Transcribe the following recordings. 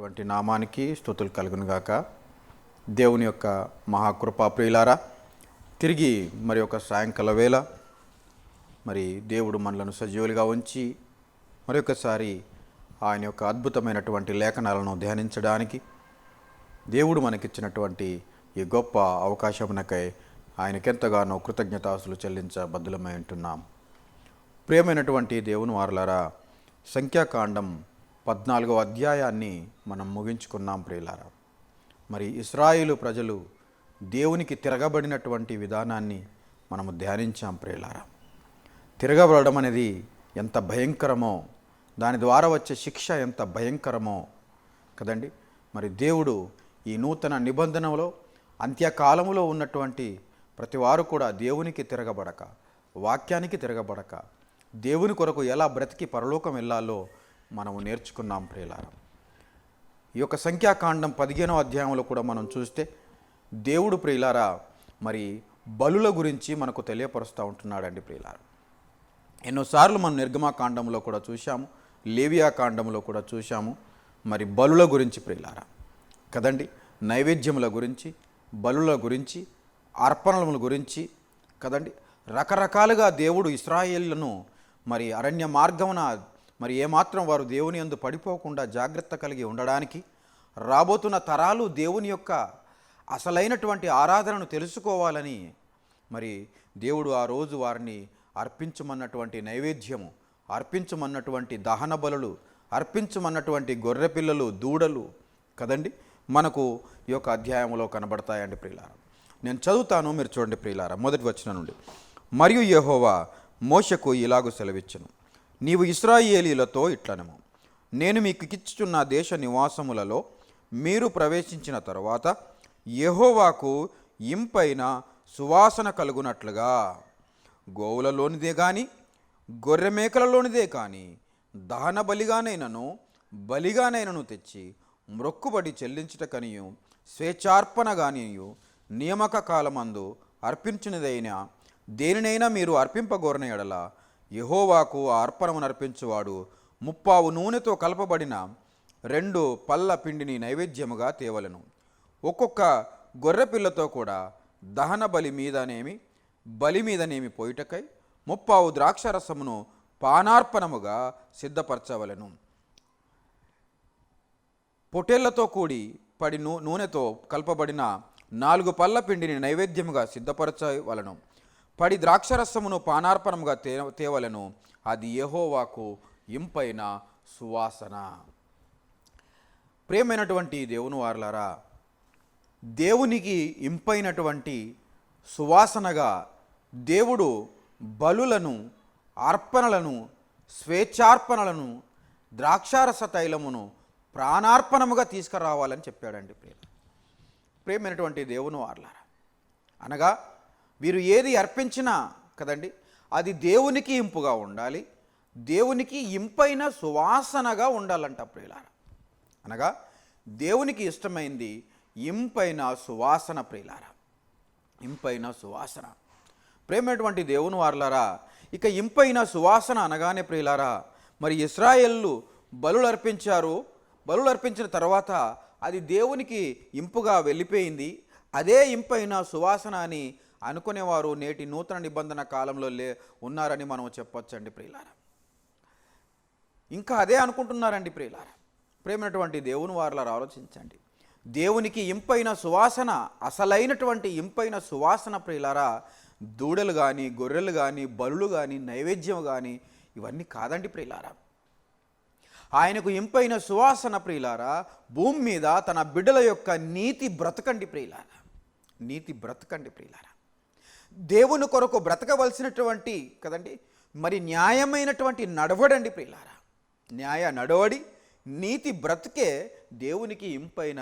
ఉన్నతమైనటువంటి నామానికి స్తుతులు కలుగును గాక. దేవుని యొక్క మహాకృపా ప్రియులారా, తిరిగి మరి ఒక సాయంకాల వేళ మరి దేవుడు మనలను సజీవులుగా ఉంచి మరొకసారి ఆయన యొక్క అద్భుతమైనటువంటి లేఖనాలను ధ్యానించడానికి దేవుడు మనకిచ్చినటువంటి ఈ గొప్ప అవకాశమునకై ఆయనకెంతగానో కృతజ్ఞతాస్తులు చెల్లించబద్దులమై ఉంటున్నాం. ప్రియమైనటువంటి దేవుని వారలారా, సంఖ్యాకాండం 14వ అధ్యాయాన్ని మనం ముగించుకున్నాం ప్రియులారా. మరి ఇశ్రాయేలు ప్రజలు దేవునికి తిరగబడినటువంటి విధానాన్ని మనము ధ్యానించాం ప్రియులారా. తిరగబడడం అనేది ఎంత భయంకరమో, దాని ద్వారా వచ్చే శిక్ష ఎంత భయంకరమో కదండి. మరి దేవుడు ఈ నూతన నిబంధనలో అంత్యకాలములో ఉన్నటువంటి ప్రతి వారు కూడా దేవునికి తిరగబడక, వాక్యానికి తిరగబడక, దేవుని కొరకు ఎలా బ్రతికి పరలోకం వెళ్ళాలో మనము నేర్చుకున్నాం ప్రియులారా. ఈ యొక్క సంఖ్యాకాండం 15వ అధ్యాయంలో కూడా మనం చూస్తే దేవుడు ప్రియులారా మరి బలుల గురించి మనకు తెలియపరుస్తూ ఉంటున్నాడండి ప్రియులారా. ఎన్నోసార్లు మనం నిర్గమాకాండంలో కూడా చూశాము, లేవియా కాండంలో కూడా చూశాము. మరి బలుల గురించి ప్రియులారా కదండి, నైవేద్యముల గురించి, బలుల గురించి, అర్పణల గురించి కదండి. రకరకాలుగా దేవుడు ఇశ్రాయేలును మరి అరణ్య మార్గమున మరి ఏమాత్రం వారు దేవుని యందు పడిపోకుండా జాగ్రత్త కలిగి ఉండడానికి, రాబోతున్న తరాలు దేవుని యొక్క అసలైనటువంటి ఆరాధనను తెలుసుకోవాలని మరి దేవుడు ఆ రోజు వారిని అర్పించమన్నటువంటి నైవేద్యము, అర్పించమన్నటువంటి దహన బలులు, అర్పించమన్నటువంటి గొర్రె పిల్లలు, దూడలు కదండి మనకు ఈ యొక్క అధ్యాయంలో కనబడతాయండి ప్రియులారా. నేను చదువుతాను, మీరు చూడండి ప్రియులారా. మొదటి వచనం నుండి. మరియు యెహోవా మోషకు ఇలాగు సెలవిచ్చెను, నీవు ఇశ్రాయేలీలతో ఇట్లనము, నేను మీకు ఇచ్చుచున్న దేశ నివాసములలో మీరు ప్రవేశించిన తరువాత యెహోవాకు ఇంపైన సువాసన కలుగునట్లుగా గోవులలోనిదే కానీ గొర్రె మేకలలోనిదే కానీ దహన బలిగానైనను తెచ్చి మ్రొక్కుబడి చెల్లించుటకనియు స్వేచ్ఛార్పణగానియు నియామక కాలమందు అర్పించినదైనా దేనినైనా మీరు అర్పింపగోరని ఎడల యెహోవాకు ఆ అర్పణమును అర్పించువాడు 30 నూనెతో కలపబడిన 2 పళ్ళ పిండిని నైవేద్యముగా తేవలెను. ఒక్కొక్క గొర్రె పిల్లతో కూడా దహన బలి మీదనేమి పోయిటకై 30 ద్రాక్షరసమును పానార్పణముగా సిద్ధపరచవలెను. పొటేళ్లతో కూడి పడి నూనెతో కలపబడిన 4 పళ్ళ పిండిని నైవేద్యముగా సిద్ధపరచవలను. పడి ద్రాక్షరసమును పానార్పణముగా తేవలను. అది యెహోవాకు ఇంపైన సువాసన. ప్రియమైనటువంటి దేవుని వారలారా, దేవునికి ఇంపైనటువంటి సువాసనగా దేవుడు బలులను, అర్పణలను, స్వేచ్ఛార్పణలను, ద్రాక్షారస తైలమును ప్రాణార్పణముగా తీసుకురావాలని చెప్పాడండి ప్రియమైనటువంటి దేవుని వారలారా. అనగా వీరు ఏది అర్పించినా కదండి అది దేవునికి ఇంపుగా ఉండాలి, దేవునికి ఇంపైన సువాసనగా ఉండాలంట ప్రియులారా. అనగా దేవునికి ఇష్టమైంది ఇంపైన సువాసన ప్రియులారా, ఇంపైన సువాసన. ప్రేమైనటువంటి దేవుని వారలారా, ఇక ఇంపైన సువాసన అనగానే ప్రియులారా మరి ఇశ్రాయేలు బలులు అర్పించారు. బలులు అర్పించిన తర్వాత అది దేవునికి ఇంపుగా వెళ్ళిపోయింది. అదే ఇంపైన సువాసన అని అనుకునేవారు నేటి నూతన నిబంధన కాలంలో ఉన్నారని మనం చెప్పొచ్చండి ప్రియులారా. ఇంకా అదే అనుకుంటున్నారండి ప్రియులారా. ప్రేమైనటువంటి దేవుని వారలారా ఆలోచించండి. దేవునికి ఇంపైన సువాసన, అసలైనటువంటి ఇంపైన సువాసన ప్రియులారా దూడలు కానీ, గొర్రెలు కానీ, బలులు కానీ, నైవేద్యం కానీ ఇవన్నీ కాదండి ప్రియులారా. ఆయనకు ఇంపైన సువాసన ప్రియులారా భూమి మీద తన బిడ్డల యొక్క నీతి బ్రతకండి ప్రియులారా, నీతి బ్రతకండి ప్రియులారా. దేవుని కొరకు బ్రతకవలసినటువంటి కదండి మరి న్యాయమైనటువంటి నడవడండి ప్రియులారా. న్యాయ నడవడి, నీతి బ్రతికే దేవునికి ఇంపైన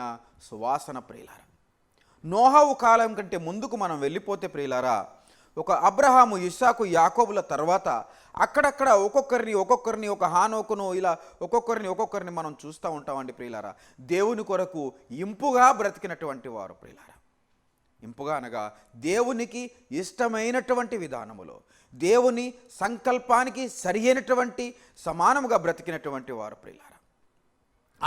సువాసన ప్రియులారా. నోహవు కాలం కంటే ముందుకు మనం వెళ్ళిపోతే ప్రియులారా, ఒక అబ్రహాము, ఇస్సాకు, యాకోబుల తర్వాత అక్కడక్కడ ఒక్కొక్కరిని ఒక హానోకును ఇలా ఒక్కొక్కరిని మనం చూస్తూ ఉంటామండి ప్రియులారా. దేవుని కొరకు ఇంపుగా బ్రతికినటువంటి వారు ప్రియులారా. ఇంపుగా అనగా దేవునికి ఇష్టమైనటువంటి విధానములో, దేవుని సంకల్పానికి సరియైనటువంటి సమానముగా బ్రతికినటువంటి వారు ప్రియులారా.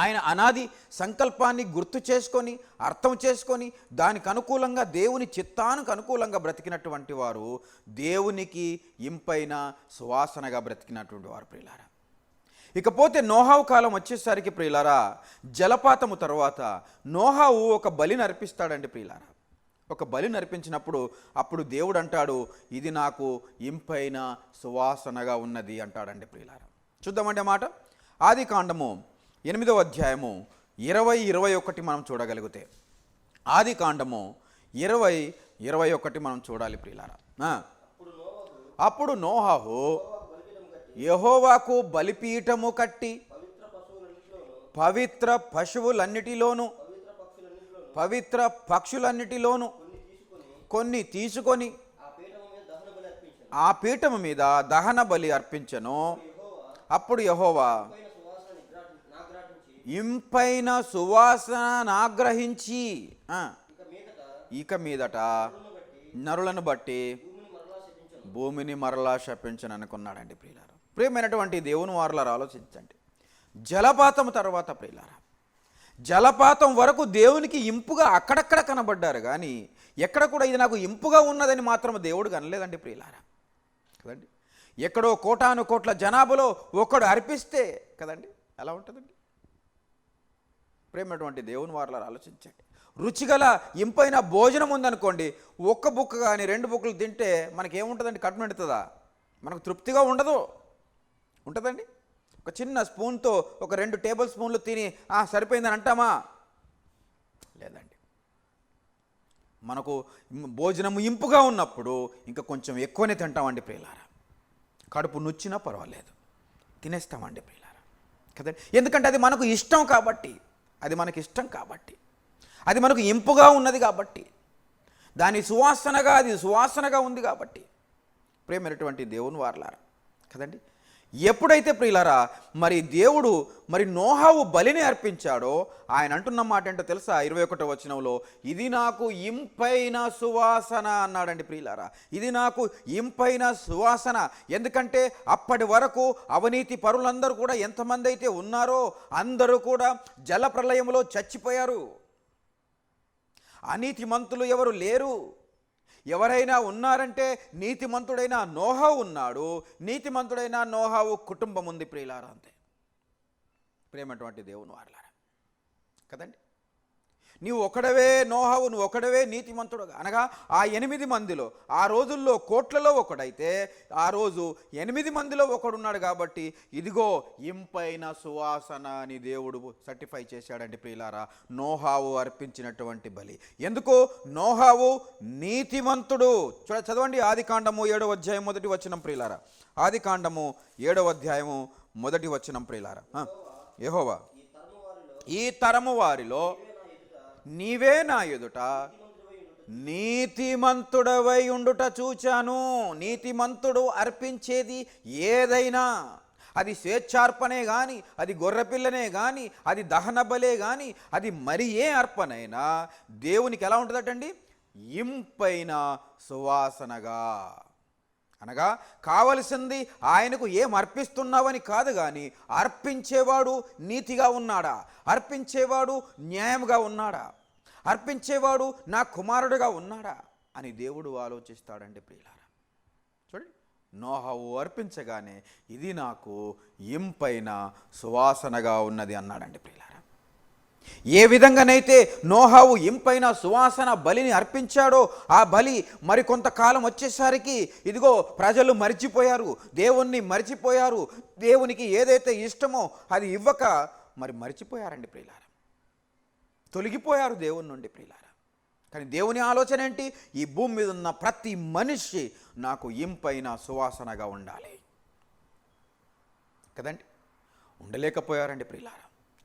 ఆయన అనాది సంకల్పాన్ని గుర్తు చేసుకొని అర్థం చేసుకొని దానికి అనుకూలంగా దేవుని చిత్తానికి అనుకూలంగా బ్రతికినటువంటి వారు దేవునికి ఇంపైన సువాసనగా బ్రతికినటువంటి వారు ప్రియులారా. ఇకపోతే నోహావు కాలం వచ్చేసరికి ప్రియులారా, జలపాతము తర్వాత నోహావు ఒక బలిని అర్పిస్తాడండి ప్రియులారా. ఒక బలిని అర్పించినప్పుడు అప్పుడు దేవుడు అంటాడు, ఇది నాకు ఇంపైన సువాసనగా ఉన్నది అంటాడండి ప్రియులారా. చూద్దామండి ఆ మాట. ఆది కాండము 8వ అధ్యాయము 20-21 మనం చూడగలిగితే, ఆది కాండము 20-21 మనం చూడాలి ప్రియులారా. అప్పుడు నోహాహు యెహోవాకు బలిపీఠము కట్టి పవిత్ర పశువులన్నిటిలోను పవిత్ర పక్షులన్నిటిలోను కొన్ని తీసుకొని ఆ పీఠము మీద దహన బలి అర్పించెను. అప్పుడు యెహోవా ఇంపైన సువాసన నాగ్రహించి ఇక మీదట నరులను బట్టి భూమిని మరలా శపించను అనుకున్నాడండి ప్రియులారా. ప్రియమైనటువంటి దేవుని వారులారా, ఆలోచించండి. జలపాతం తర్వాత ప్రియులారా, జలపాతం వరకు దేవునికి ఇంపుగా అక్కడక్కడ కనబడ్డారు, కానీ ఎక్కడ కూడా ఇది నాకు ఇంపుగా ఉన్నదని మాత్రం దేవుడు కనలేదండి ప్రియులారా. కదండి, ఎక్కడో కోటాను కోట్ల జనాభాలో ఒకడు అర్పిస్తే కదండి ఎలా ఉంటుందండి. ప్రేమటువంటి దేవుని వారులారా, ఆలోచించండి. రుచిగల ఇంపైన భోజనం ఉందనుకోండి, ఒక్క బుక్క కానీ 2 బుక్కలు తింటే మనకేముంటుందండి? కడుపు నిండుతుందా? మనకు తృప్తిగా ఉండదు. ఉంటుందండి? ఒక చిన్న స్పూన్తో ఒక 2 టేబుల్ స్పూన్లు తిని సరిపోయిందని అంటామా? లేదండి. మనకు భోజనం ఇంపుగా ఉన్నప్పుడు ఇంకా కొంచెం ఎక్కువనే తింటామండి ప్రియులారా. కడుపు నొచ్చినా పర్వాలేదు, తినేస్తామండి ప్రియులారా. కదండి, ఎందుకంటే అది మనకు ఇష్టం కాబట్టి, అది మనకి ఇష్టం కాబట్టి, అది మనకు ఇంపుగా ఉన్నది కాబట్టి, దాని సువాసనగా ఉంది కాబట్టి. ప్రేమైనటువంటి దేవుని వారలారా, కదండి, ఎప్పుడైతే ప్రియులారా మరి దేవుడు మరి నోహావు బలిని అర్పించాడో ఆయన అంటున్న మాట ఏంటో తెలుసా? 21వ వచనంలో, ఇది నాకు ఇంపైన సువాసన అన్నాడండి ప్రియులారా. ఇది నాకు ఇంపైన సువాసన. ఎందుకంటే అప్పటి వరకు అవినీతి పరులందరూ కూడా ఎంతమంది అయితే ఉన్నారో అందరూ కూడా జల ప్రళయంలో చచ్చిపోయారు. అనీతిమంతులు ఎవరు లేరు. ఎవరైనా ఉన్నారంటే నీతిమంతుడైన నోహావు ఉన్నాడు. నీతిమంతుడైన నోహావు కుటుంబం ఉంది ప్రియులారా, అంతే. ప్రేమటువంటి దేవుని వారలారా, కదండి, నువ్వు ఒకడవే నీతిమంతుడుగా అనగా ఆ 8 మందిలో ఆ రోజుల్లో కోట్లలో ఒకడైతే ఆ రోజు 8 మందిలో ఒకడున్నాడు కాబట్టి ఇదిగో ఇంపైన సువాసన అని దేవుడు సర్టిఫై చేశాడండి ప్రియులారా నోహావు అర్పించినటువంటి బలి. ఎందుకు? నోహావు నీతిమంతుడు. చదవండి ఆది కాండము 7వ అధ్యాయం 1వ వచనం ప్రియులారా. ఆది కాండము 7వ అధ్యాయము 1వ వచనం ప్రియులారా. యెహోవా ఈ తరము వారిలో నీవే నా ఎదుట నీతిమంతుడవై ఉండుట చూచాను. నీతిమంతుడు అర్పించేది ఏదైనా, అది స్వేచ్ఛార్పణే కానీ, అది గొర్రెపిల్లనే కానీ, అది దహన బలే కానీ, అది మరి ఏ అర్పణైనా దేవునికి ఎలా ఉంటుందటండి? ఇంపైన సువాసనగా. అనగా కావలసింది ఆయనకు ఏం అర్పిస్తున్నావని కాదు, కానీ అర్పించేవాడు నీతిగా ఉన్నాడా, అర్పించేవాడు న్యాయంగా ఉన్నాడా, అర్పించేవాడు నా కుమారుడుగా ఉన్నాడా అని దేవుడు ఆలోచిస్తాడండి ప్రియులారా. చూడండి, నోహావు అర్పించగానే ఇది నాకు ఇంపైన సువాసనగా ఉన్నది అన్నాడండి ప్రియులారా. ఏ విధంగానైతే నోహావు ఇంపైన సువాసన బలిని అర్పించాడో ఆ బలి మరి కొంతకాలం వచ్చేసరికి ఇదిగో ప్రజలు మరిచిపోయారు, దేవుణ్ణి మరిచిపోయారు. దేవునికి ఏదైతే ఇష్టమో అది ఇవ్వక మరి మరిచిపోయారండి ప్రియులారా, తొలగిపోయారు దేవుని నుండి ప్రియులారా. కానీ దేవుని ఆలోచన ఏంటి? ఈ భూమి మీద ఉన్న ప్రతి మనిషి నాకు ఇంపైన సువాసనగా ఉండాలి కదండి. ఉండలేకపోయారండి ప్రియులారా.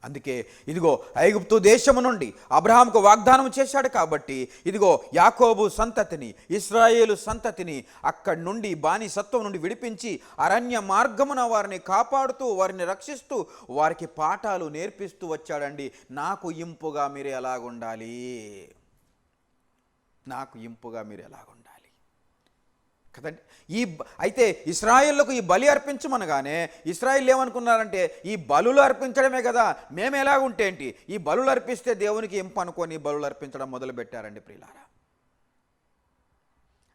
అందుకే ఇదిగో ఐగుప్తు దేశము నుండి అబ్రహాముకు వాగ్దానం చేశాడు కాబట్టి ఇదిగో యాకోబు సంతతిని, ఇశ్రాయేలు సంతతిని అక్కడి నుండి బానిసత్వం నుండి విడిపించి అరణ్య మార్గమున వారిని కాపాడుతూ, వారిని రక్షిస్తూ, వారికి పాఠాలు నేర్పిస్తూ వచ్చాడండి. నాకు ఇంపుగా మీరు ఎలాగుండాలి, నాకు ఇంపుగా మీరు ఎలాగుండాలి. కదండి. అయితే ఇశ్రాయేళ్లకు ఈ బలి అర్పించమనగానే ఇశ్రాయేల్ ఏమనుకున్నారంటే ఈ బలులు అర్పించడమే కదా, మేము ఎలాగుంటే ఏంటి, ఈ బలులు అర్పిస్తే దేవునికి ఇంపు అనుకొని బలులు అర్పించడం మొదలుపెట్టారండి ప్రియులారా.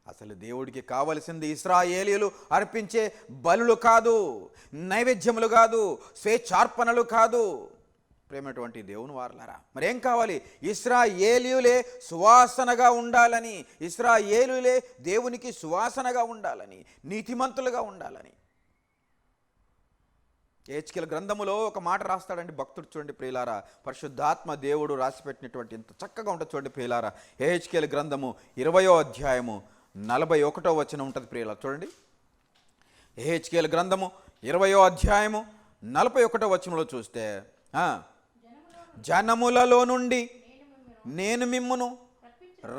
అసలు దేవుడికి కావలసింది ఇశ్రాయేలీయులు అర్పించే బలులు కాదు, నైవేద్యములు కాదు, స్వేచ్ఛార్పణలు కాదు. ప్రేమటువంటి దేవుని వారలారా, మరేం కావాలి? ఇశ్రాయేలీయులే సువాసనగా ఉండాలని, ఇశ్రాయేలీయులే దేవునికి సువాసనగా ఉండాలని, నీతిమంతులుగా ఉండాలని. యెహెజ్కేలు గ్రంథములో ఒక మాట రాస్తాడండి భక్తుడు. చూడండి ప్రియులారా, పరిశుద్ధాత్మ దేవుడు రాసిపెట్టినటువంటి ఇంత చక్కగా ఉంటుంది చూడండి ప్రియులారా. యెహెజ్కేలు గ్రంథము 20వ అధ్యాయము 41వ వచనం ఉంటుంది ప్రియులారా. చూడండి, యెహెజ్కేలు గ్రంథము 20వ అధ్యాయము 41వ వచనంలో చూస్తే, జనములలో నుండి నేను మిమ్మును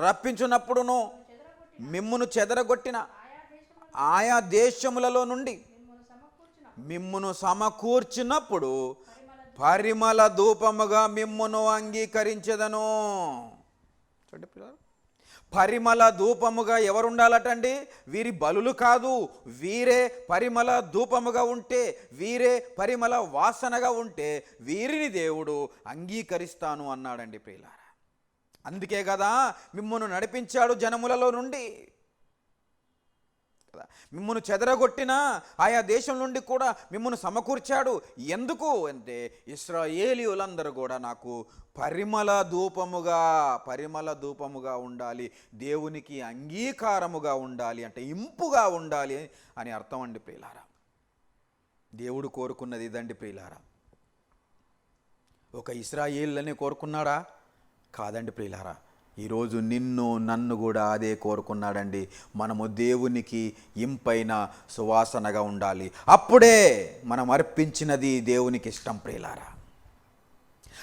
రప్పించున్నప్పుడును మిమ్మును చెదరగొట్టిన ఆయా దేశములలో నుండి మిమ్మును సమకూర్చినప్పుడు పరిమళ ధూపముగా మిమ్మును అంగీకరించెదను. చూడండి పిల్లలు, పరిమళ ధూపముగా ఎవరు ఉండాలటండి? వీరి బలులు కాదు, వీరే పరిమళ ధూపముగా ఉంటే, వీరే పరిమళ వాసనగా ఉంటే వీరిని దేవుడు అంగీకరిస్తాను అన్నాడండి ప్రియులారా. అందుకే కదా మిమ్మును నడిపించాడు జనములలో నుండి కదా, మిమ్మును చెదరగొట్టిన ఆయా దేశం నుండి కూడా మిమ్మును సమకూర్చాడు. ఎందుకు అంటే ఇశ్రాయేలీయులందరూ కూడా నాకు పరిమళ ధూపముగా ఉండాలి, దేవునికి అంగీకారముగా ఉండాలి, అంటే ఇంపుగా ఉండాలి అని అర్థం అండి ప్రియులారా. దేవుడు కోరుకున్నది ఇదండి ప్రియులారా. ఒక ఇశ్రాయేలునే కోరుకున్నాడా? కాదండి ప్రియులారా. ఈరోజు నిన్ను నన్ను కూడా అదే కోరుకున్నాడండి. మనము దేవునికి ఇంపైన సువాసనగా ఉండాలి. అప్పుడే మనం అర్పించినది దేవునికి ఇష్టం ప్రియులారా.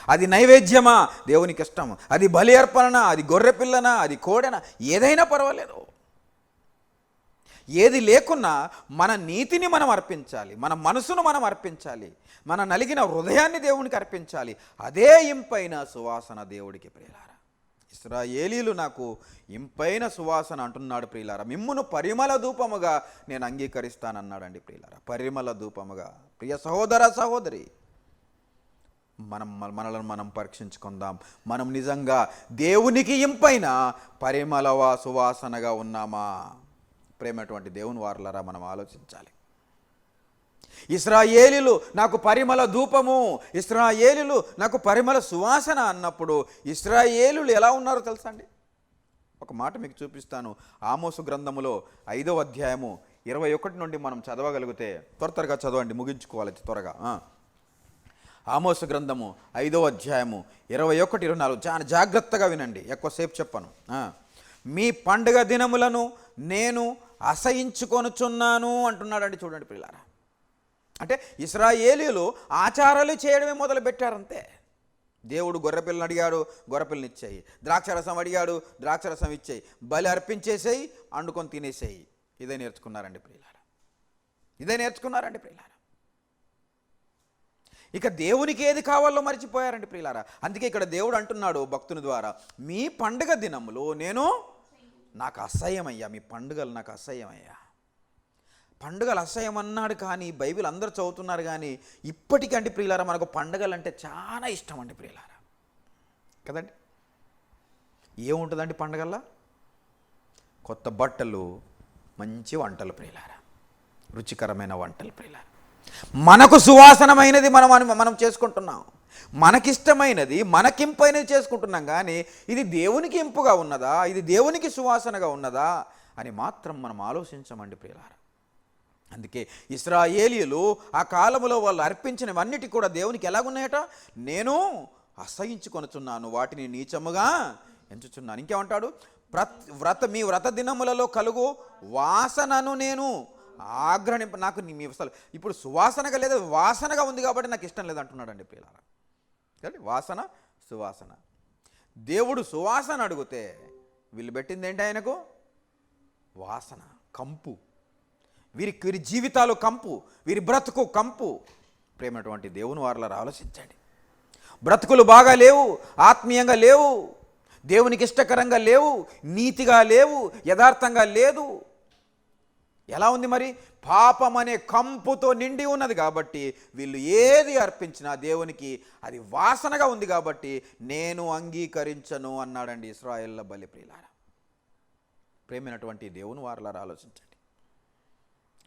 అది నైవేద్యమా దేవునికి ఇష్టం, అది బలి అర్పణ, అది గొర్రె పిల్లనా, అది కోడెనా, ఏదైనా పర్వాలేదు. ఏది లేకున్నా మన నీతిని మనం అర్పించాలి, మన మనసును మనం అర్పించాలి, మన నలిగిన హృదయాన్ని దేవునికి అర్పించాలి. అదే ఇంపైన సువాసన దేవుడికి ప్రియులారా. ఇశ్రాయేలీయులు నాకు ఇంపైన సువాసన అంటున్నాడు ప్రియులారా. మిమ్మును పరిమళ ధూపముగా నేను అంగీకరిస్తానన్నాడండి ప్రియులారా. పరిమళ ధూపముగా. ప్రియ సహోదర సహోదరి, మనలను మనం పరీక్షించుకుందాం. మనం నిజంగా దేవునికి ఇంపైన పరిమళ సువాసనగా ఉన్నామా? ప్రేమటువంటి దేవుని వారలారా, మనం ఆలోచించాలి. ఇశ్రాయేలీయులు నాకు పరిమళ ధూపము, ఇశ్రాయేలీయులు నాకు పరిమళ సువాసన అన్నప్పుడు ఇశ్రాయేలీయులు ఎలా ఉన్నారో తెలుసా అండి? ఒక మాట మీకు చూపిస్తాను. ఆమోసు గ్రంథములో 5వ అధ్యాయము 21 నుండి మనం చదవగలిగితే, త్వరగా చదవండి, ముగించుకోవాలి త్వరగా. ఆమోసు గ్రంథము 5వ అధ్యాయము 21, 24 చాలా జాగ్రత్తగా వినండి, ఎక్కువసేపు చెప్పను. మీ పండుగ దినములను నేను అసహించుకొనుచున్నాను అంటున్నాడండి. చూడండి పిల్లారా, అంటే ఇశ్రాయేలీయులు ఆచారాలు చేయడమే మొదలుపెట్టారంతే. దేవుడు గొర్రెపిల్లని అడిగాడు, గొర్రెపిల్లని ఇచ్చేయి. ద్రాక్షరసం అడిగాడు, ద్రాక్షరసం ఇచ్చేయి. బలి అర్పించేసేయి, వండుకొని తినేసేయి. ఇదే నేర్చుకున్నారండి ప్రియులారా, ఇదే నేర్చుకున్నారండి ప్రియులారా. ఇక దేవునికి ఏది కావాలో మర్చిపోయారండి ప్రియులారా. అందుకే ఇక్కడ దేవుడు అంటున్నాడు భక్తుని ద్వారా, మీ పండుగ దినములు నేను నాకు అసహ్యమయ్యా, మీ పండుగలు నాకు అసహ్యమయ్యా. పండుగలు అసహ్యం అన్నాడు, కానీ బైబిల్ అందరూ చదువుతున్నారు. కానీ ఇప్పటికంటే ప్రియులారా మనకు పండుగలు అంటే చాలా ఇష్టం అండి ప్రియులారా, కదండి. ఏముంటుందండి పండుగల్లో? కొత్త బట్టలు, మంచి వంటలు ప్రియులారా, రుచికరమైన వంటలు ప్రియులారా. మనకు సువాసనమైనది మనం చేసుకుంటున్నాం, మనకిష్టమైనది మనకింపైనది చేసుకుంటున్నాం. కానీ ఇది దేవునికి ఇంపుగా ఉన్నదా, ఇది దేవునికి సువాసనగా ఉన్నదా అని మాత్రం మనం ఆలోచించమండి ప్రియులారా. అందుకే ఇశ్రాయేలీయులు ఆ కాలంలో వాళ్ళు అర్పించినవన్నిటి కూడా దేవునికి ఎలాగున్నాయట? నేను అసహించుకొనుచున్నాను, వాటిని నీచముగా ఎంచుచున్నాను. ఇంకేమంటాడు? మీ వ్రత దినములలో కలుగు వాసనను నేను ఆగ్రహింప, నాకు మీ అసలు ఇప్పుడు సువాసనగా లేదా, వాసనగా ఉంది కాబట్టి నాకు ఇష్టం లేదంటున్నాడండి ప్రియులారా. వాసన, సువాసన. దేవుడు సువాసన అడిగితే వీళ్ళు పెట్టింది ఏంటి? ఆయనకు వాసన, కంపు. వీరి జీవితాలు కంపు, వీరి బ్రతుకు కంపు. ప్రేమటువంటి దేవుని వారలారా ఆలోచించండి. బ్రతుకులు బాగా లేవు, ఆత్మీయంగా లేవు, దేవునికి ఇష్టకరంగా లేవు, నీతిగా లేవు, యథార్థంగా లేదు. ఎలా ఉంది మరి? పాపం అనే కంపుతో నిండి ఉన్నది కాబట్టి వీళ్ళు ఏది అర్పించినా దేవునికి అది వాసనగా ఉంది కాబట్టి నేను అంగీకరించను అన్నాడండి ఇశ్రాయేళ్ల బలి. ప్రియులారా, ప్రేమైనటువంటి దేవుని వారలారా ఆలోచించండి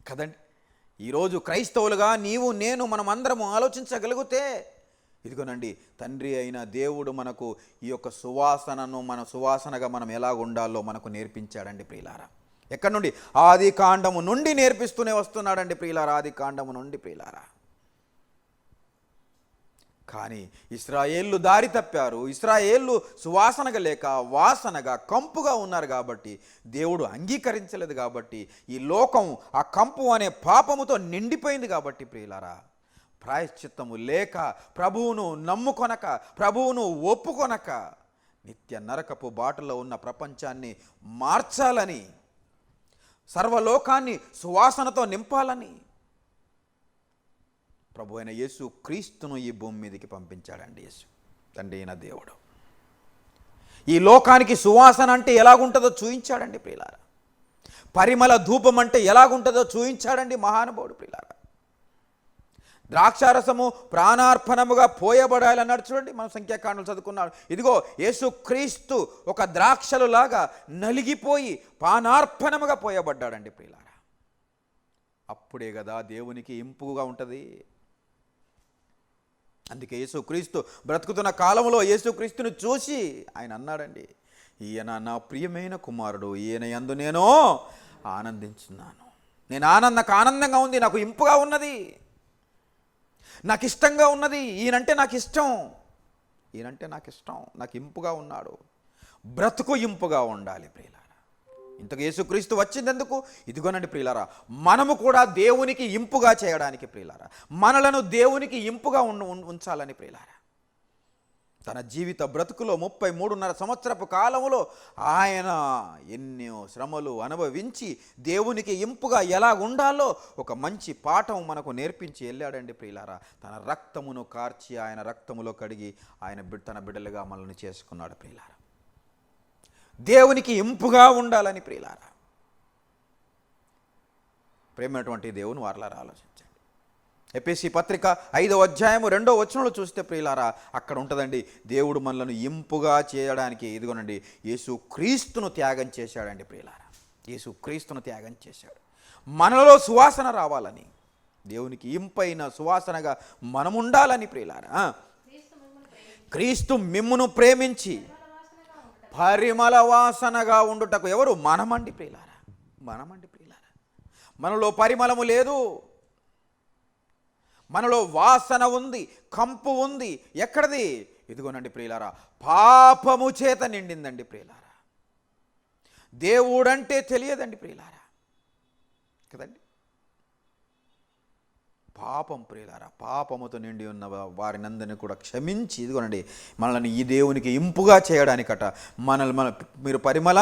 కదండి. ఈరోజు క్రైస్తవులుగా నీవు నేను మనం అందరము ఆలోచించగలిగితే, ఇదిగోనండి తండ్రి అయిన దేవుడు మనకు ఈ యొక్క సువాసనను మన సువాసనగా మనం ఎలా ఉండాలో మనకు నేర్పించాడండి ప్రియులారా. ఎక్కడి నుండి? ఆది కాండము నుండి నేర్పిస్తూనే వస్తున్నాడండి ప్రియులారా, ఆది కాండము నుండి ప్రియులారా. కానీ ఇశ్రాయేళ్ళు దారి తప్పారు. ఇశ్రాయేళ్ళు సువాసనగా లేక వాసనగా కంపుగా ఉన్నారు కాబట్టి దేవుడు అంగీకరించలేదు. కాబట్టి ఈ లోకం ఆ కంపు అనే పాపముతో నిండిపోయింది కాబట్టి ప్రియులారా, ప్రాయశ్చిత్తము లేక ప్రభువును నమ్ముకొనక ప్రభువును ఒప్పుకొనక నిత్య నరకపు బాటలో ఉన్న ప్రపంచాన్ని మార్చాలని, సర్వలోకాన్ని సువాసనతో నింపాలని ప్రభు అయిన యేసు క్రీస్తును ఈ భూమి మీదకి పంపించాడండి. యేసు తండ్రి అయిన దేవుడు ఈ లోకానికి సువాసన అంటే ఎలాగుంటుందో చూయించాడండి ప్రియులారా. పరిమళ ధూపం అంటే ఎలాగుంటుందో చూయించాడండి మహానుభావుడు ప్రియులారా. ద్రాక్షారసము ప్రాణార్పణముగా పోయబడాలి అన్నాడు చూడండి. మనం సంఖ్యాకాండలు చదువుకున్నాడు. ఇదిగో యేసు క్రీస్తు ఒక ద్రాక్షలు లాగా నలిగిపోయి ప్రాణార్పణముగా పోయబడ్డాడండి ప్రియులారా. అప్పుడే కదా దేవునికి ఇంపుగా ఉంటుంది. అందుకే యేసుక్రీస్తు బ్రతుకుతున్న కాలంలో యేసుక్రీస్తుని చూసి ఆయన అన్నాడండి, ఈయన నా ప్రియమైన కుమారుడు, ఈయన యందు నేను ఆనందించున్నాను. నేను ఆనందంగా ఉంది, నాకు ఇంపుగా ఉన్నది, నాకు ఇష్టంగా ఉన్నది. ఈయనంటే నాకు ఇష్టం, నాకు ఇంపుగా ఉన్నాడు. బ్రతుకు ఇంపుగా ఉండాలి ప్రియులారా. ఇంతకు యేసుక్రీస్తు వచ్చిందెందుకు? ఇదిగోనండి ప్రియులారా, మనము కూడా దేవునికి ఇంపుగా చేయడానికి ప్రియులారా, మనలను దేవునికి ఇంపుగా ఉంచాలని ప్రియులారా. తన జీవిత బ్రతుకులో 33.5 సంవత్సరపు కాలంలో ఆయన ఎన్నో శ్రమలు అనుభవించి దేవునికి ఇంపుగా ఎలా ఉండాలో ఒక మంచి పాఠం మనకు నేర్పించి వెళ్ళాడండి ప్రియులారా. తన రక్తమును కార్చి ఆయన రక్తములో కడిగి ఆయన తన బిడ్డలుగా మనల్ని చేసుకున్నాడు ప్రియులారా. దేవునికి ఇంపుగా ఉండాలని ప్రియులారా. ప్రేమైనటువంటి దేవుని వారలారా ఆలోచించండి. ఎఫెసీ పత్రిక 5వ అధ్యాయము 2వ వచనంలో చూస్తే ప్రియులారా, అక్కడ ఉంటుందండి దేవుడు మనలను ఇంపుగా చేయడానికి ఇదిగోనండి యేసు క్రీస్తును త్యాగం చేశాడండి ప్రియులారా. యేసు క్రీస్తును త్యాగం చేశాడు మనలో సువాసన రావాలని, దేవునికి ఇంపైన సువాసనగా మనం ఉండాలని ప్రియులారా. క్రీస్తు మిమ్మును ప్రేమించి పరిమళ వాసనగా ఉండుటకు ఎవరు? మనమండి ప్రియులారా. మనలో పరిమళము లేదు, మనలో వాసన ఉంది, కంపు ఉంది. ఎక్కడిది? ఇదిగోనండి ప్రియులారా, పాపము చేత నిండిందండి ప్రియులారా. దేవుడంటే తెలియదండి ప్రియులారా కదండి. పాపం ప్రియులారా, పాపముతో నిండి ఉన్న వారినందరినీ కూడా క్షమించి ఇదిగోనండి మనల్ని ఈ దేవునికి ఇంపుగా చేయడానికట మీరు పరిమళ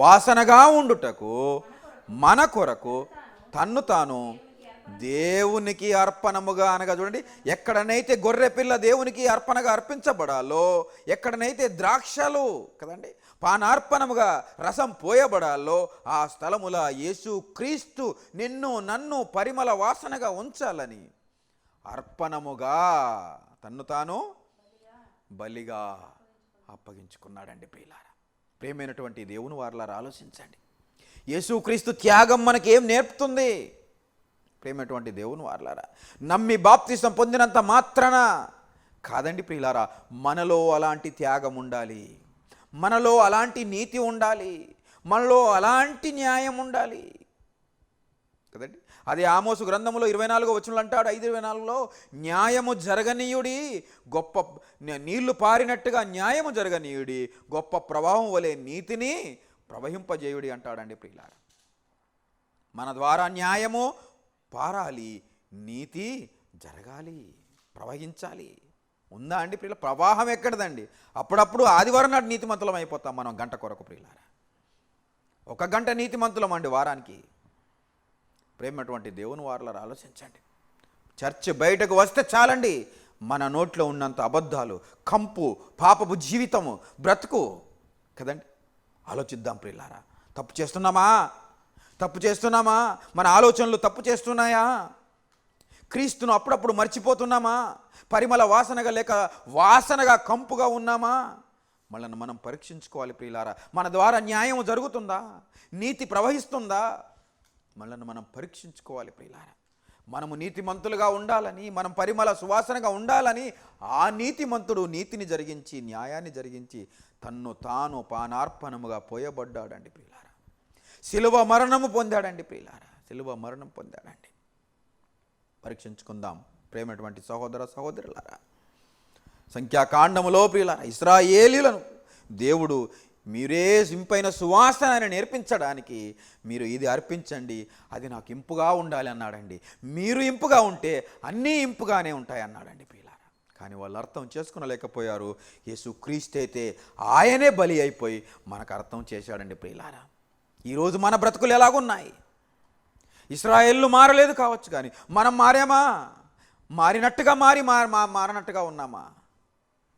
వాసనగా ఉండుటకు మన కొరకు తన్ను తాను దేవునికి అర్పణముగా అనగా చూడండి, ఎక్కడనైతే గొర్రె పిల్ల దేవునికి అర్పణగా అర్పించబడాలో, ఎక్కడనైతే ద్రాక్షలు కదండి పానార్పణముగా రసం పోయబడాలో ఆ స్థలముల యేసు క్రీస్తు నిన్ను నన్ను పరిమళ వాసనగా ఉంచాలని అర్పణముగా తన్ను తాను బలిగా అప్పగించుకున్నాడండి ప్రియులారా. ప్రేమైనటువంటి దేవుని వారలారా ఆలోచించండి. యేసు క్రీస్తు త్యాగం మనకేం నేర్పుతుంది? ప్రేమైనటువంటి దేవుని వారలారా, నమ్మి బాప్తిసం పొందినంత మాత్రాన కాదండి ప్రియులారా, మనలో అలాంటి త్యాగం ఉండాలి, మనలో అలాంటి నీతి ఉండాలి, మనలో అలాంటి న్యాయం ఉండాలి కదండి. అదే ఆమోసు గ్రంథంలో 24వ వచనంలో అంటాడు, 5:24లో న్యాయము జరగనీయుడి, గొప్ప నీళ్లు పారినట్టుగా న్యాయము జరగనీయుడి, గొప్ప ప్రవాహం వలె నీతిని ప్రవహింపజేయుడి అంటాడండి ప్రియులారా. మన ద్వారా న్యాయము పారాలి, నీతి జరగాలి, ప్రవహించాలి. ఉందా అండి ప్రియుల? ప్రవాహం ఎక్కడదండి? అప్పుడప్పుడు ఆదివారం నాడు నీతిమంతులం అయిపోతాం మనం గంట కొరకు ప్రియులారా. 1 గంట నీతిమంతులం అండి వారానికి. ప్రేమటువంటి దేవుని వారలారా ఆలోచించండి. చర్చ్ బయటకు వస్తే చాలండి మన నోట్లో ఉన్నంత అబద్ధాలు, కంపు, పాపపు జీవితము, బ్రతుకు కదండి. ఆలోచిద్దాం ప్రియులారా. తప్పు చేస్తున్నామా? తప్పు చేస్తున్నామా? మన ఆలోచనలు తప్పు చేస్తున్నాయా? క్రీస్తును అప్పుడప్పుడు మర్చిపోతున్నామా? పరిమళ వాసనగా లేక వాసనగా కంపుగా ఉన్నామా? మనల్ని మనం పరీక్షించుకోవాలి ప్రియులారా. మన ద్వారా న్యాయం జరుగుతుందా? నీతి ప్రవహిస్తుందా? మనల్ని మనం పరీక్షించుకోవాలి ప్రియులారా. మనము నీతిమంతులుగా ఉండాలని, మనం పరిమళ సువాసనగా ఉండాలని ఆ నీతిమంతుడు నీతిని జరిగించి, న్యాయాన్ని జరిగించి తన్ను తాను పానార్పణముగా పోయబడ్డాడండి ప్రియులారా. శిలువ మరణము పొందాడండి ప్రియులారా. శిలువ మరణం పొందాడండి. పరీక్షించుకుందాం ప్రేమటువంటి సహోదర సహోదరులారా. సంఖ్యాకాండములో ప్రియులారా, ఇశ్రాయేలీయులను దేవుడు మీరే ఇంపైన సువాసన నేర్పించడానికి మీరు ఇది అర్పించండి, అది నాకు ఇంపుగా ఉండాలి అన్నాడండి. మీరు ఇంపుగా ఉంటే అన్నీ ఇంపుగానే ఉంటాయి అన్నాడండి ప్రియులారా. కానీ వాళ్ళు అర్థం చేసుకునలేకపోయారు. యేసుక్రీస్తు అయితే ఆయనే బలి అయిపోయి మనకు అర్థం చేశాడండి ప్రియులారా. ఈరోజు మన బ్రతుకులు ఎలాగున్నాయి? ఇశ్రాయేలు మారలేదు కావచ్చు, కానీ మనం మారామా? మారినట్టుగా మారనట్టుగా ఉన్నామా?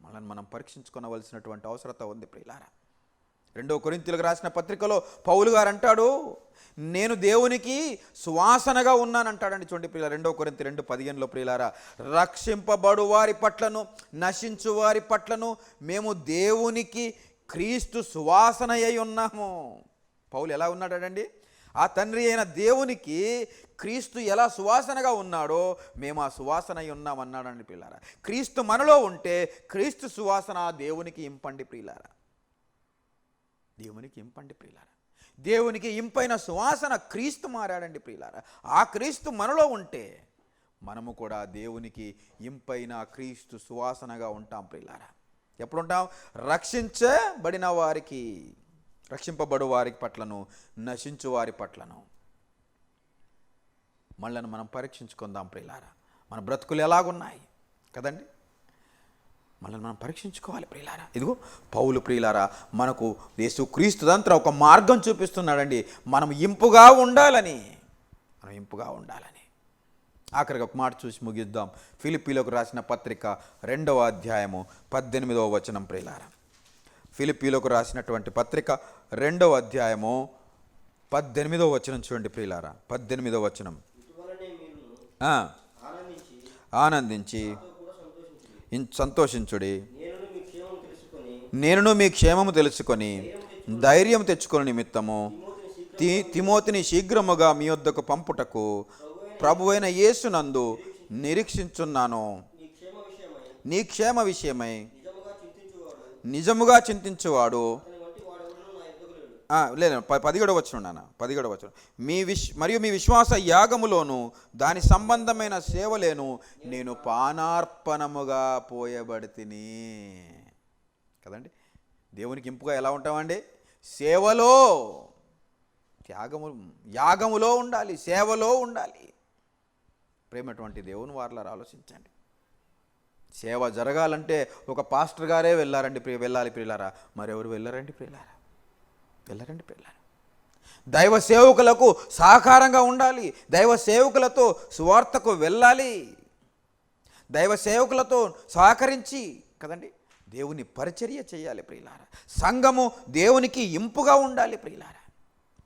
మనల్ని మనం పరీక్షించుకోవలసినటువంటి అవసరత ఉంది ప్రియులారా. 2 కొరింథీయులకు రాసిన పత్రికలో పౌలు గారు అంటాడు, నేను దేవునికి సువాసనగా ఉన్నానంటాడండి. చూడండి ప్రియులారా, 2 కొరింథీ 2:15 ప్రియులారా, రక్షింపబడు వారి పట్లను నశించు వారి పట్లను మేము దేవునికి క్రీస్తు సువాసన అయి ఉన్నాము. పౌలు ఎలా ఉన్నాడండి? ఆ తండ్రి అయిన దేవునికి క్రీస్తు ఎలా సువాసనగా ఉన్నాడో మేము ఆ సువాసన అయి ఉన్నామన్నాడండి ప్రియులారా. క్రీస్తు మనలో ఉంటే క్రీస్తు సువాసన దేవునికి ఇంపండి ప్రియులారా. దేవునికి ఇంపండి ప్రియులారా. దేవునికి ఇంపైన సువాసన క్రీస్తు మారాడండి ప్రియులారా. ఆ క్రీస్తు మనలో ఉంటే మనము కూడా దేవునికి ఇంపైన క్రీస్తు సువాసనగా ఉంటాం ప్రియులారా. ఎప్పుడు ఉంటాం? రక్షించబడిన వారికి, రక్షింపబడు వారి పట్లను నశించు వారి పట్లను. మనల్ని మనం పరీక్షించుకుందాం ప్రియులారా. మన బ్రతుకులు ఎలాగున్నాయి కదండి? మనల్ని మనం పరీక్షించుకోవాలి ప్రియులారా. ఇదిగో పౌలు ప్రియులారా మనకు యేసుక్రీస్తు దంతా ఒక మార్గం చూపిస్తున్నాడండి. మనం ఇంపుగా ఉండాలని, ఆఖరికి ఒక మాట చూసి ముగిద్దాం. ఫిలిప్పీలకు రాసిన పత్రిక 2వ అధ్యాయము 18వ వచనం ప్రియులారా. ఫిలిప్పీలకు రాసినటువంటి పత్రిక 2వ అధ్యాయము 18వ వచనం చూడండి ప్రియులారా. 18వ వచనం, ఆనందించి సంతోషించుడి, నేనును మీ క్షేమము తెలుసుకొని ధైర్యం తెచ్చుకొని నిమిత్తము తిమోతిని శీఘ్రముగా మీ వద్దకు పంపుటకు ప్రభువైన యేసునందు నిరీక్షించున్నాను. నీ క్షేమ విషయమై నిజముగా చింతించువాడు లేదు 17వ వచనం 17వ వచనం, మరియు మీ విశ్వాస యాగములోను దాని సంబంధమైన సేవలేను నేను పానార్పణముగా పోయబడితిని కదండి. దేవునికి ఇంపుగా ఎలా ఉంటామండి? సేవలో, యాగములో ఉండాలి, సేవలో ఉండాలి. ప్రేమటువంటి దేవుని వారలారా ఆలోచించండి. సేవ జరగాలంటే ఒక పాస్టర్ గారే వెళ్ళాలి ప్రియులారా. మరెవరు వెళ్ళారండి ప్రియులారా? దైవ సేవకులకు సహకారంగా ఉండాలి. దైవ సేవకులతో సువార్తకు వెళ్ళాలి. దైవ సేవకులతో సహకరించి కదండి దేవుని పరిచర్య చేయాలి ప్రియులారా. సంఘము దేవునికి ఇంపుగా ఉండాలి ప్రియులారా.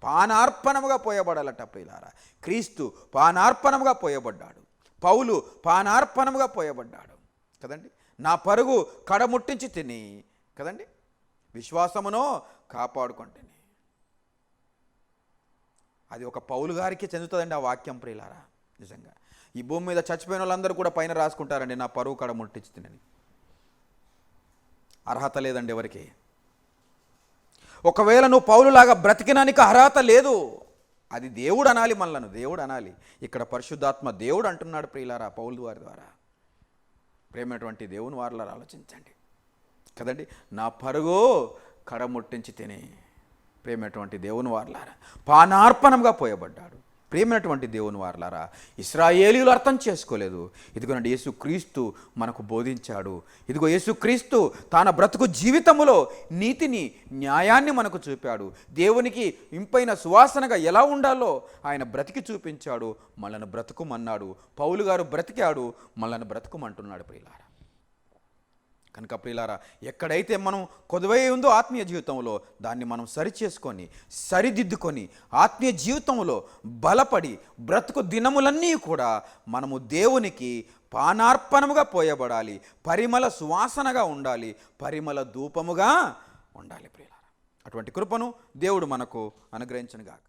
పానార్పణముగా పోయబడాలట ప్రియులారా. క్రీస్తు పానార్పణముగా పోయబడ్డాడు. పౌలు పానార్పణముగా పోయబడ్డాడు కదండి. నా పరుగు కడముట్టించి తిని కదండి విశ్వాసమును కాపాడుకుంటేనే. అది ఒక పౌలు గారికి చెందుతుందండి ఆ వాక్యం ప్రియులారా. నిజంగా ఈ భూమి మీద చచ్చిపోయిన వాళ్ళందరూ కూడా పైన రాసుకుంటారండి, నా పరువు కడముట్టించి తినని. అర్హత లేదండి ఎవరికి. ఒకవేళ నువ్వు పౌలులాగా బ్రతికినానికి అర్హత లేదు, అది దేవుడు అనాలి, మనలను దేవుడు అనాలి. ఇక్కడ పరిశుద్ధాత్మ దేవుడు అంటున్నాడు ప్రియులారా పౌలు వారి ద్వారా. ప్రేమటువంటి దేవుని వారలారా ఆలోచించండి కదండి. నా పరుగు కడముట్టించి తిని. ప్రేమటువంటి దేవుని వారలారా పానార్పణంగా పోయబడ్డాడు. ప్రేమైనటువంటి దేవుని వారలారా ఇశ్రాయేలీయులు అర్థం చేసుకోలేదు. ఇదిగోనండి యేసుక్రీస్తు మనకు బోధించాడు. ఇదిగో యేసుక్రీస్తు తన బ్రతుకు జీవితములో నీతిని, న్యాయాన్ని మనకు చూపాడు. దేవునికి ఇంపైన సువాసనగా ఎలా ఉండాలో ఆయన బ్రతికి చూపించాడు. మనల్ని బ్రతుకుమన్నాడు. పౌలు గారు బ్రతికాడు, మనల్ని బ్రతుకుమంటున్నాడు ప్రియులారా కనుక ప్రియులారా, ఎక్కడైతే మనం కొదువై ఉందో ఆత్మీయ జీవితంలో దాన్ని మనం సరిచేసుకొని సరిదిద్దుకొని ఆత్మీయ జీవితంలో బలపడి బ్రతుకు దినములన్నీ కూడా మనము దేవునికి పానార్పణముగా పోయబడాలి, పరిమళ సువాసనగా ఉండాలి, పరిమళ ధూపముగా ఉండాలి ప్రియులారా. అటువంటి కృపను దేవుడు మనకు అనుగ్రహించునుగాక.